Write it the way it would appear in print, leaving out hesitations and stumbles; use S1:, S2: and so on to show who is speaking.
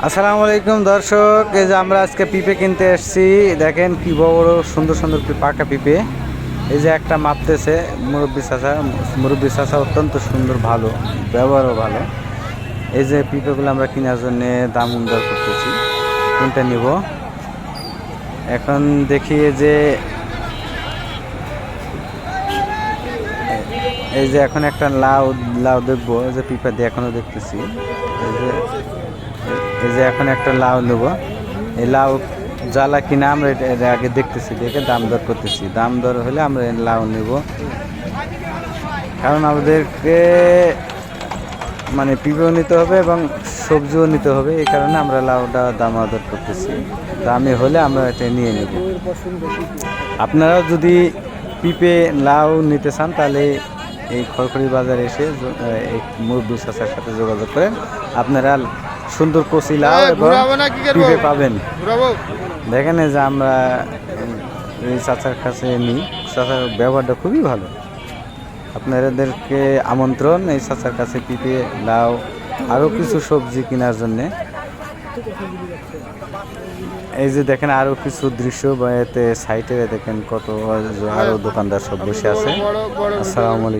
S1: আসসালামু আলাইকুম দর্শক, এই যে আমরা আজকে পিঁপে কিনতে এসেছি। দেখেন কি বড় বড় সুন্দর সুন্দর পাকা পিঁপে। এই যে একটা মাপতেছে মুরব্বী চাচা অত্যন্ত সুন্দর, ভালো ব্যবহারও ভালো। এই যে পিঁপেগুলো আমরা কেনার জন্য দাম দর করতেছি, কোনটা নিব এখন দেখি। এই যে এখন একটা লাউ লাউ দেখবো, এই যে পিঁপে দিয়ে এখনো দেখতেছি। এই যে এখন একটা লাউ নেব। এই লাউ জ্বালা কিনা আমরা এটা আগে দেখতেছি, দেখে দাম দর করতেছি। দাম দর হলে আমরা লাউ নেব, কারণ আমাদেরকে মানে পিঁপেও নিতে হবে এবং সবজিও নিতে হবে। এই কারণে আমরা লাউটা দাম দর করতেছি। দামি হলে আমরা এটা নিয়ে নেব। আপনারাও যদি পিঁপে লাউ নিতে চান তাহলে এই খড়খড়ি বাজারে এসে এই মুরব্বী চাচার সাথে যোগাযোগ করেন। আপনারা সুন্দর কচি লাউ এবং পিঁপে পাবেন। দেখেন যে আমরা এই চাচার কাছে নিই, চাচার ব্যবহারটা খুবই ভালো। আপনাদেরকে আমন্ত্রণ এই চাচার কাছে পিঁপে লাউ আরও কিছু সবজি কেনার জন্যে। এই যে দেখেন আরও কিছু দৃশ্য বা এতে সাইটে দেখেন কত আরও দোকানদার সব বসে আছে। আসসালামু আলাইকুম।